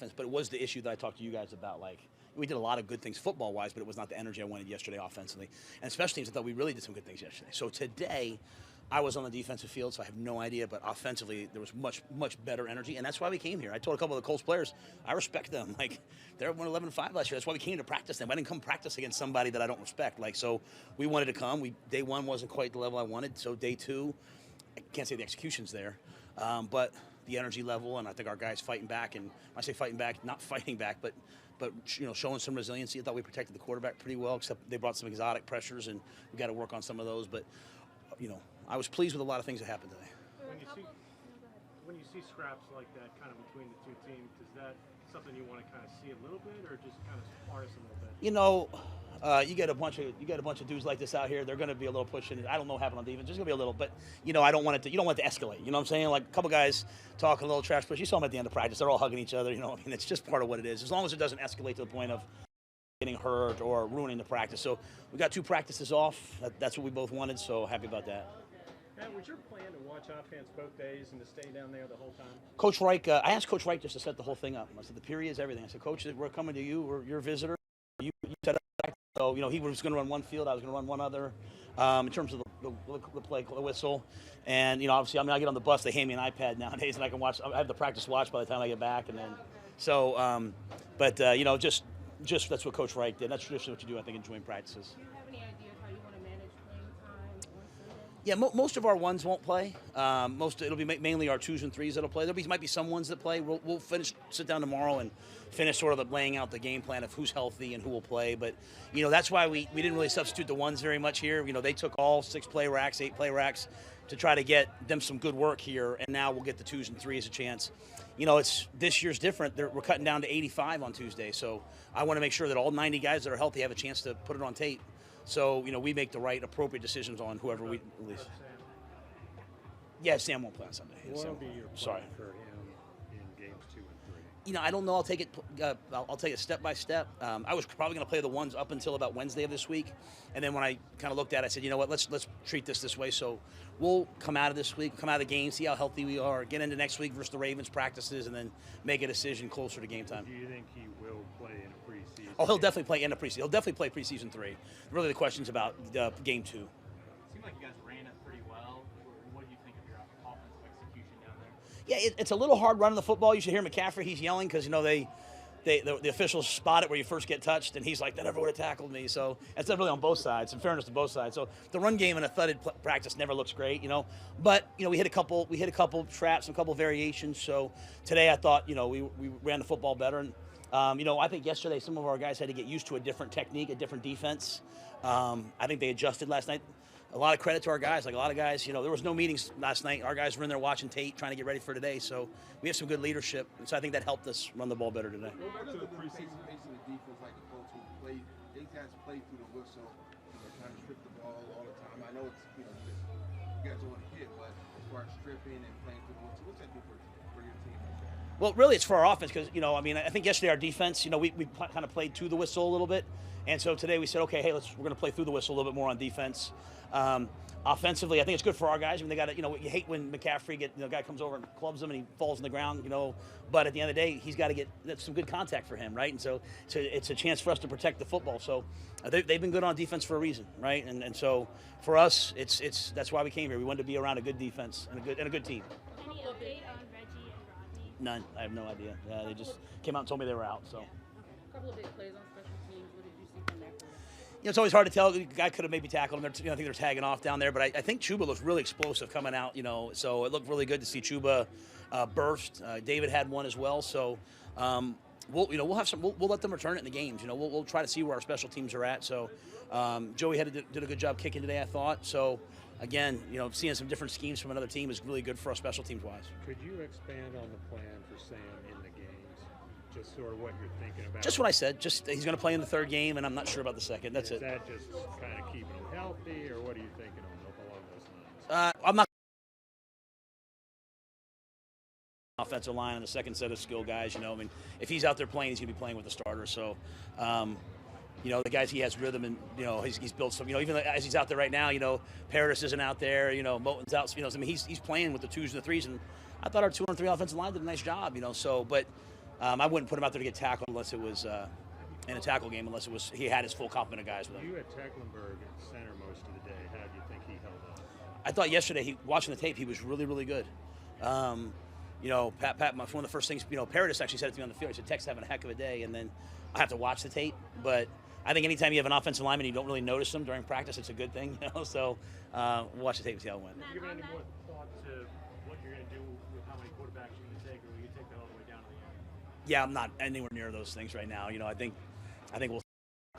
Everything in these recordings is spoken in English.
offense, but it was the issue that I talked to you guys about. Like, we did a lot of good things football-wise, but it was not the energy I wanted yesterday offensively. And special teams, I thought we really did some good things yesterday. So today, I was on the defensive field, so I have no idea. But offensively, there was much, much better energy, and that's why we came here. I told a couple of the Colts players, I respect them. Like, they're 11-5 last year. That's why we came to practice them. I didn't come practice against somebody that I don't respect. Like, so we wanted to come. Day one wasn't quite the level I wanted. So day two, I can't say the execution's there, but the energy level, and I think our guys fighting back. And when I say fighting back, not fighting back, but showing some resiliency. I thought we protected the quarterback pretty well, except they brought some exotic pressures, and we got to work on some of those. But I was pleased with a lot of things that happened today. When you see scraps like that, kind of between the two teams, is that something you want to kind of see a little bit, or just kind of spar us a little bit? You get a bunch of dudes like this out here. They're going to be a little pushing. I don't know what happened on defense. There's going to be a little, but I don't want it to. You don't want it to escalate. You know what I'm saying? Like a couple guys talking a little trash, but you saw them at the end of practice. They're all hugging each other. It's just part of what it is. As long as it doesn't escalate to the point of getting hurt or ruining the practice. So we got 2 practices off. That's what we both wanted. So happy about that. Matt, was your plan to watch offense both days and to stay down there the whole time? Coach Reich, I asked Coach Reich just to set the whole thing up. I said the period is everything. I said, Coach, we're coming to you. You're a visitor. You set up. So he was going to run one field. I was going to run one other. In terms of the play, the whistle, and obviously, I get on the bus. They hand me an iPad nowadays, and I can watch. I have the practice watch by the time I get back, and then so. Just that's what Coach Reich did. That's traditionally what you do, I think, in joint practices. Do you have any idea how you want to manage playing time on Sunday? Yeah, most of our ones won't play. It'll be mainly our 2s and 3s that'll play. Might be some ones that play. We'll sit down tomorrow and finish sort of laying out the game plan of who's healthy and who will play. But that's why we didn't really substitute the ones very much here. They took all 6 play racks, 8 play racks to try to get them some good work here, and now we'll get the 2s and 3s a chance. It's this year's different. We're cutting down to 85 on Tuesday, so I want to make sure that all 90 guys that are healthy have a chance to put it on tape. So we make the right, appropriate decisions on whoever we release. Yeah, Sam won't play on Sunday. What will be your plan for him in games 2 and 3? I don't know. I'll take it step by step. I was probably going to play the ones up until about Wednesday of this week, and then when I kind of looked at it, I said, you know what, let's treat this way. So we'll come out of this week, come out of the game, see how healthy we are, get into next week versus the Ravens practices, and then make a decision closer to game time. Do you think he will play in a preseason? Oh, he'll definitely play in a preseason. He'll definitely play preseason 3. Really, the question's about game 2. It seemed like you guys ran it pretty well. What do you think of your offensive execution down there? Yeah, it's a little hard running the football. You should hear McCaffrey. He's yelling because the officials spot it where you first get touched, and he's like, "That never would have tackled me." So that's really on both sides. In fairness to both sides, so the run game in a thudded practice never looks great, But we hit a couple traps, a couple variations. So today I thought we ran the football better, and I think yesterday some of our guys had to get used to a different technique, a different defense. I think they adjusted last night. A lot of credit to our guys. Like a lot of guys, there was no meetings last night. Our guys were in there watching tape, trying to get ready for today. So we have some good leadership, and so I think that helped us run the ball better today. What about the preseason facing the defense like the Colts who played? They guys played through the whistle, trying to strip the ball all the time. I know it's you guys don't want to hit, but as far as stripping and playing through the whistle, what's that do for your team? Well, really, it's for our offense because I think yesterday our defense, we kind of played to the whistle a little bit, and so today we said, okay, hey, we're going to play through the whistle a little bit more on defense. Offensively, I think it's good for our guys. They got to, you hate when McCaffrey guy comes over and clubs him and he falls on the ground, But at the end of the day, he's got to get some good contact for him, right? And so it's a chance for us to protect the football. So they've been good on defense for a reason, right? And so for us, it's that's why we came here. We wanted to be around a good defense and a good team. Any update on Reggie and Rodney? None. I have no idea. They just came out and told me they were out. So. Okay. A couple of big plays on special teams. What did you see from there? It's always hard to tell. The guy could have maybe tackled him. I think they're tagging off down there, but I think Chuba looks really explosive coming out. So it looked really good to see Chuba burst. David had one as well. So we'll have some. We'll let them return it in the games. We'll try to see where our special teams are at. So Joey did a good job kicking today, I thought. So again, seeing some different schemes from another team is really good for our special teams wise. Could you expand on the plan for Sam in the games? Just sort of what you're thinking about. Just what I said. Just he's going to play in the 3rd game, and I'm not sure about the 2nd. That's it. Is that just kind of keeping him healthy, or what are you thinking along those lines? I'm not. Offensive line and the second set of skill guys. If he's out there playing, he's going to be playing with the starters. So, the guys he has rhythm, and he's built some. Even as he's out there right now, Paradis isn't out there. Moton's out. He's playing with the 2s and the 3s, and I thought our 2 and 3 offensive line did a nice job. So, but I wouldn't put him out there to get tackled unless it was in a tackle game, unless it was he had his full complement of guys with him. You had Tecklenburg at center most of the day. How do you think he held up? I thought yesterday, watching the tape, he was really, really good. You know, Pat, one of the first things, you know, Paradis actually said it to me on the field. He said, Tech's having a heck of a day, and then I have to watch the tape. But I think anytime you have an offensive lineman, you don't really notice them during practice, it's a good thing, you know. So we'll watch the tape and see how it went. Have you given any more thought to what you're going to do with how many quarterbacks you're going to take, or will you take the whole way down to the end? Yeah, I'm not anywhere near those things right now. You know, I think we'll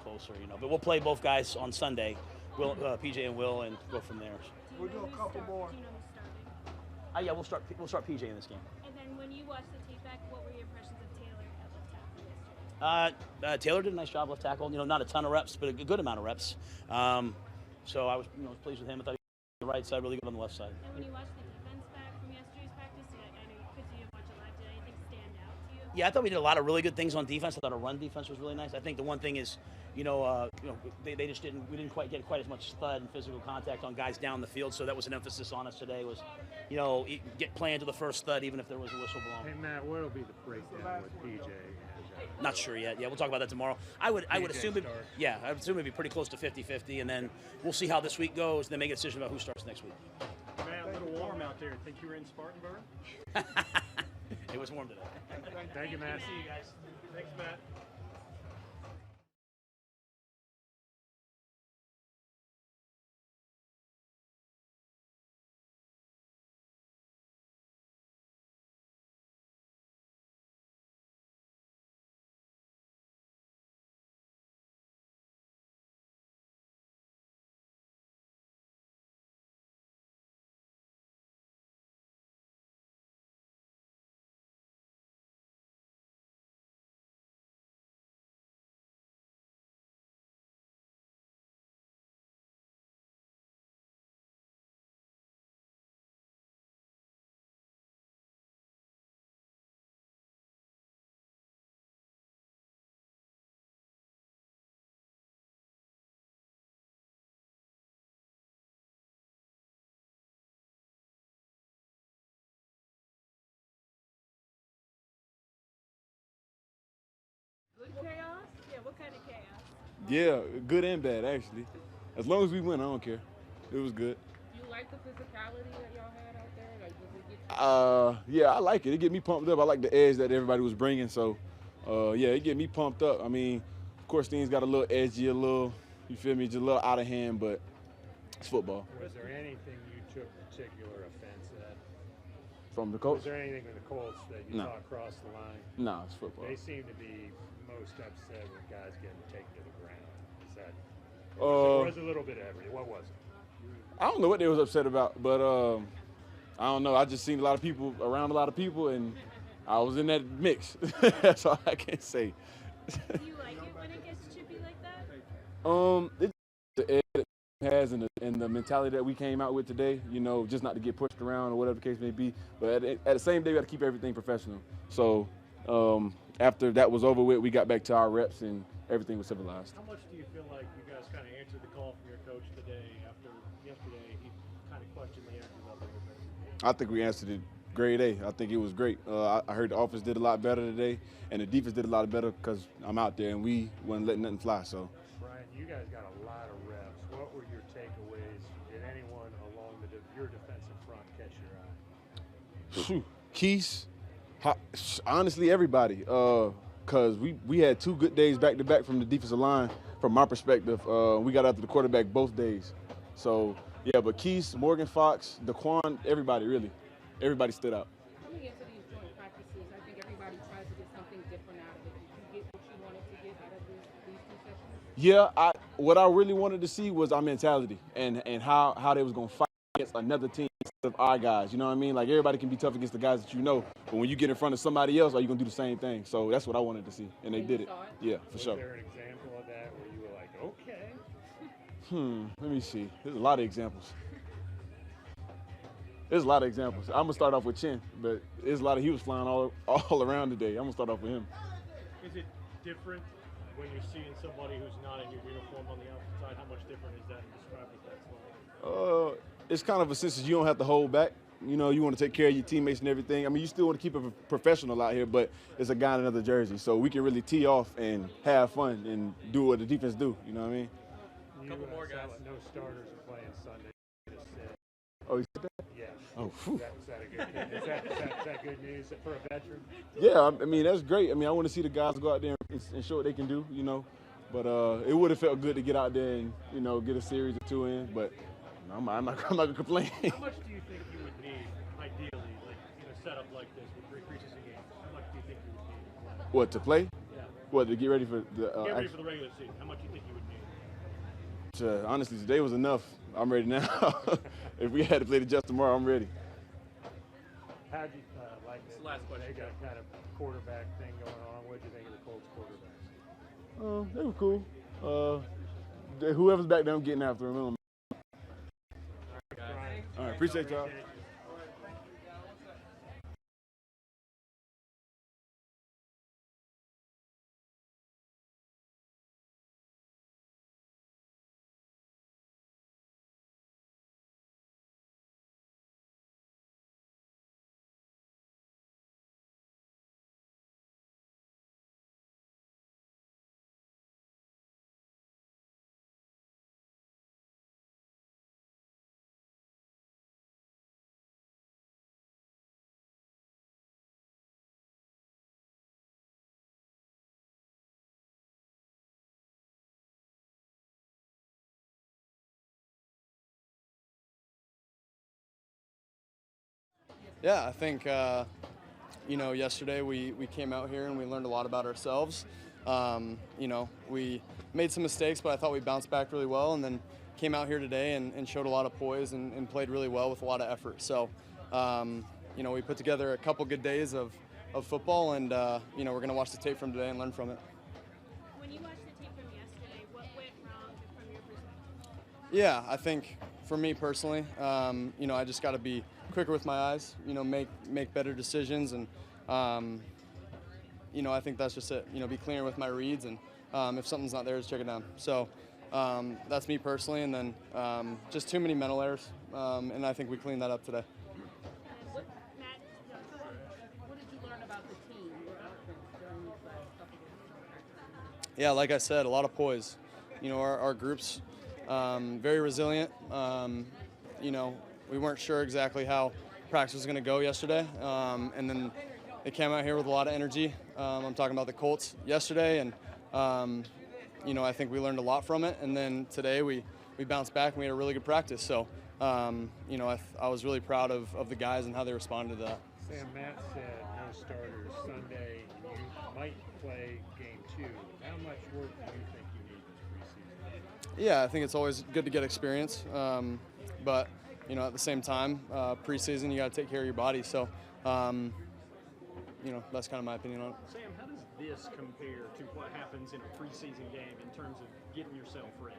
closer, you know. But we'll play both guys on Sunday, PJ and Will, and go from there. We'll do a couple more. Do you know who's starting? Yeah, we'll start PJ in this game. And then when you watched the tape back, what were your impressions of Taylor at left tackle yesterday? Taylor did a nice job left tackle. You know, not a ton of reps, but a good amount of reps. So I was, you know, pleased with him. I thought he was on the right side, really good on the left side. And when you watched the defense back from yesterday's practice, I know because you didn't watch it live, did anything stand out to you? Yeah, I thought we did a lot of really good things on defense. I thought our run defense was really nice. I think the one thing is, we didn't quite get quite as much thud and physical contact on guys down the field. So that was an emphasis on us today. Was, you know, get playing to the first thud even if there was a whistle blown. Hey Matt, what'll be the breakdown with PJ? Not sure yet. Yeah, we'll talk about that tomorrow. I would assume it. Yeah, I would assume it'd be pretty close to 50-50, and then we'll see how this week goes. And then make a decision about who starts next week. Matt, a little warm out there. Think you were in Spartanburg? It was warm today. Thank you, Matt. See you guys. Thanks, Matt. Good chaos? Yeah, what kind of chaos? Yeah, good and bad, actually. As long as we win, I don't care. It was good. Do you like the physicality that y'all had out there? Like, does it get you? Yeah, I like it. It get me pumped up. I like the edge that everybody was bringing. So, yeah, it get me pumped up. I mean, of course, things got a little edgy, a little, you feel me, just a little out of hand, but it's football. Was there anything you took particular offense at? From the Was Colts? there anything with the Colts that you No. thought crossed the line? No, it's football. They seem to be most upset with guys getting taken to the ground. Is that? Uh, It was a little bit of everything. What was it? I don't know what they was upset about, but I don't know. I just seen a lot of people around a lot of people, and I was in that mix. That's all I can say. Do you like it when it gets chippy like that? It's the edge that it has and the mentality that we came out with today, you know, just not to get pushed around or whatever the case may be. But at the same day, we got to keep everything professional. So after that was over with, we got back to our reps and everything was civilized. How much do you feel like you guys kind of answered the call from your coach today after yesterday? He kind of questioned the answers of it. I think we answered it grade A. I think it was great. I heard the offense did a lot better today, and the defense did a lot better because I'm out there and we wasn't letting nothing fly. So, Brian, you guys got a lot of reps. What were your takeaways? Did anyone along your defensive front catch your eye? Phew, Keys, honestly, everybody. Because we had 2 good days back to back from the defensive line. From my perspective, we got after the quarterback both days. So yeah, but Keys, Morgan Fox, Daquan, everybody really, everybody stood out. Coming into these joint practices, I think everybody tries to get something different out of it. Did you get what you wanted to get out of these 2 sessions? Yeah, what I really wanted to see was our mentality and how they was gonna fight against another team instead of our guys. You know what I mean? Like everybody can be tough against the guys that you know, but when you get in front of somebody else, are you gonna do the same thing? So that's what I wanted to see, and they And did you it. saw it? Yeah, for Was sure. there an example of that where you were like, okay? Let me see. There's a lot of examples. There's a lot of examples. I'm gonna start off with Chin, but there's a lot of he was flying all around today. I'm gonna start off with him. Is it different when you're seeing somebody who's not in your uniform on the outside? How much different is that? Describe what that's like. It's kind of a sense that you don't have to hold back. you know, you want to take care of your teammates and everything. I mean, you still want to keep it professional out here, but it's a guy in another jersey. So we can really tee off and have fun and do what the defense do. You know what I mean? A couple more guys. No starters are playing Sunday. Oh, you said that? Yeah. Oh, Is that a good news? Is that good news for a veteran? Yeah, I mean, that's great. I mean, I want to see the guys go out there and show what they can do, you know. But it would have felt good to get out there and, you know, get a series or two in. But I'm not going to complain. How much do you think you would need, ideally, like in a setup like this with three preseason games? How much do you think you would need to play? What, to play? Yeah. What, to get ready for the Get ready for the regular season. How much do you think you would need? Honestly, today was enough. I'm ready now. If we had to play the Jets tomorrow, I'm ready. How do you like this? Last question. They got kind of quarterback thing going on. What do you think of the Colts quarterbacks? They were cool. Whoever's back there, I'm getting after him. All right, appreciate y'all. Yeah, I think, you know, yesterday we came out here and we learned a lot about ourselves. You know, we made some mistakes, but I thought we bounced back really well, and then came out here today and showed a lot of poise and played really well with a lot of effort. So, you know, we put together a couple good days of football, and, you know, we're going to watch the tape from today and learn from it. When you watched the tape from yesterday, what went wrong from your perspective? Yeah, I think for me personally, you know, I just got to be quicker with my eyes, you know, make better decisions, and you know, I think that's just it. You know, be cleaner with my reads, and if something's not there, just check it down. So that's me personally, and then just too many mental errors, and I think we cleaned that up today. Matt, what did you learn about the team, your offense, during these last couple of games? Yeah, like I said, a lot of poise. You know, our group's very resilient. You know, we weren't sure exactly how practice was going to go yesterday, and then they came out here with a lot of energy. I'm talking about the Colts yesterday, and you know, I think we learned a lot from it. And then today we bounced back and we had a really good practice. So you know, I was really proud of the guys and how they responded to that. Sam, Matt said no starters Sunday. You might play game 2. How much work do you think you need this preseason? Yeah, I think it's always good to get experience, but you know, at the same time, preseason you got to take care of your body. So you know, that's kind of my opinion on it. Sam, how does this compare to what happens in a preseason game in terms of getting yourself ready?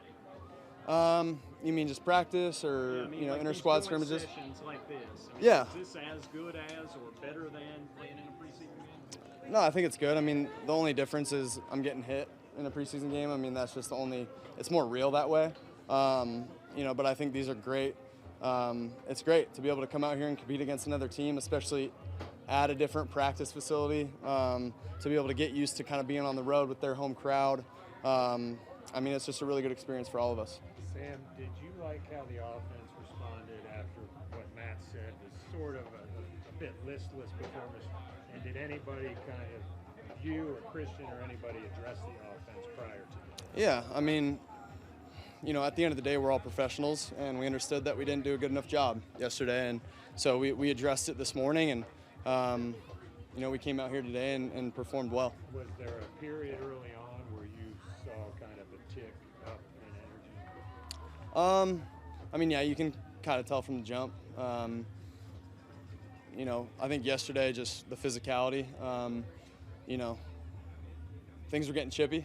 You mean just practice, or Yeah, I mean, you know, like inter these squad joint scrimmages? sessions like this. I mean, Yeah. Is this as good as or better than playing in a preseason game? No, I think it's good. I mean, the only difference is I'm getting hit in a preseason game. I mean, that's just the only. It's more real that way. You know, but I think these are great. It's great to be able to come out here and compete against another team, especially at a different practice facility, to be able to get used to kind of being on the road with their home crowd. I mean, it's just a really good experience for all of us. Sam, did you like how the offense responded after what Matt said was sort of a bit listless performance? And did anybody kind of, you or Christian or anybody, address the offense prior to that? Yeah, I mean, you know, at the end of the day, we're all professionals, and we understood that we didn't do a good enough job yesterday, and so we addressed it this morning, and you know, we came out here today and performed well. Was there a period early on where you saw kind of a tick up in energy? I mean, yeah, you can kind of tell from the jump. You know, I think yesterday, just the physicality, you know, things were getting chippy.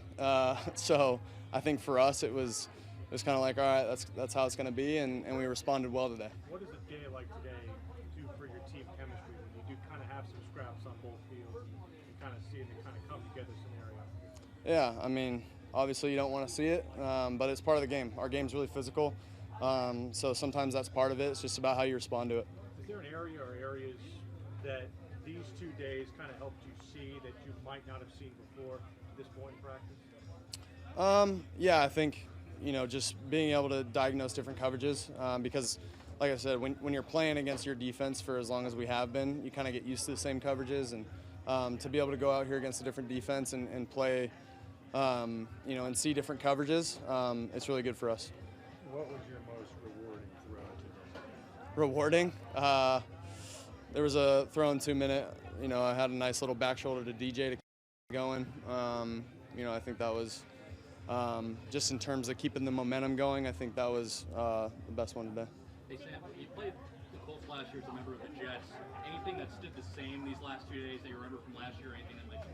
So I think for us, it was kind of like, all right, that's how it's going to be, and we responded well today. What does a day like today do for your team chemistry when you do kind of have some scraps on both fields and kind of see it kind of come together scenario? Yeah, I mean, obviously you don't want to see it, but it's part of the game. Our game's really physical, so sometimes that's part of it. It's just about how you respond to it. Does there an area or areas that these 2 days kind of helped you see that you might not have seen before at this point in practice? Yeah, I think, just being able to diagnose different coverages because, like I said, when you're playing against your defense for as long as we have been, you kind of get used to the same coverages. And to be able to go out here against a different defense and play, and see different coverages, it's really good for us. What was your most rewarding throw today? Rewarding? There was a throw in 2 minute. I had a nice little back shoulder to DJ to keep going. I think that was just in terms of keeping the momentum going. I think that was the best one today. Hey Sam, you played the Colts last year as a member of the Jets. Anything that stood the same these last 2 days that you remember from last year, or anything that might be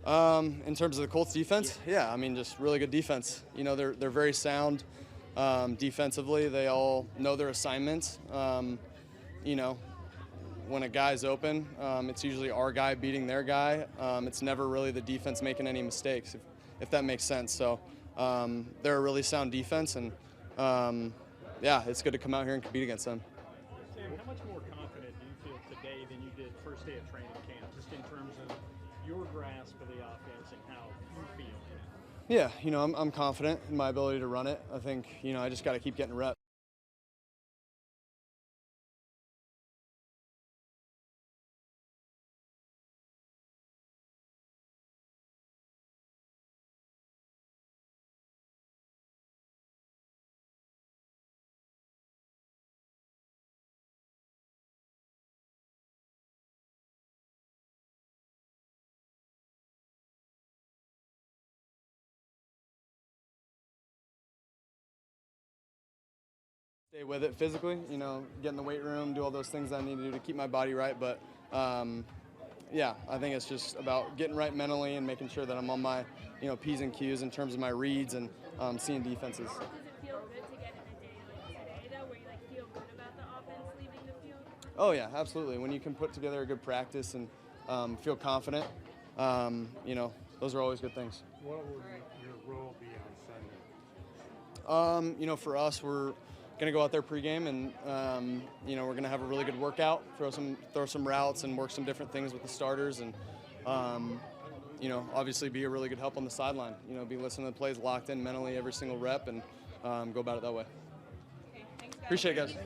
different? In terms of the Colts defense, yeah, just really good defense. They're very sound defensively. They all know their assignments. When a guy's open, it's usually our guy beating their guy. It's never really the defense making any mistakes, if that makes sense. So they're a really sound defense, and yeah, it's good to come out here and compete against them. Sam, how much more confident do you feel today than you did first day of training camp, just in terms of your grasp of the offense and how you feel in it? Yeah, I'm confident in my ability to run it. I think, I just got to keep getting reps. Stay with it physically, get in the weight room, do all those things I need to do to keep my body right. But yeah, I think it's just about getting right mentally and making sure that I'm on my, P's and Q's in terms of my reads and seeing defenses. Does it feel good to get in a day like today, though, where you feel good about the offense leaving the field? Oh yeah, absolutely. When you can put together a good practice and feel confident, those are always good things. What will your role be on Sunday? For us, we're going to go out there pregame, and we're going to have a really good workout, throw some routes, and work some different things with the starters, and obviously be a really good help on the sideline. Be listening to the plays, locked in mentally every single rep, and go about it that way. Okay, thanks, guys. Appreciate it, guys. Sam,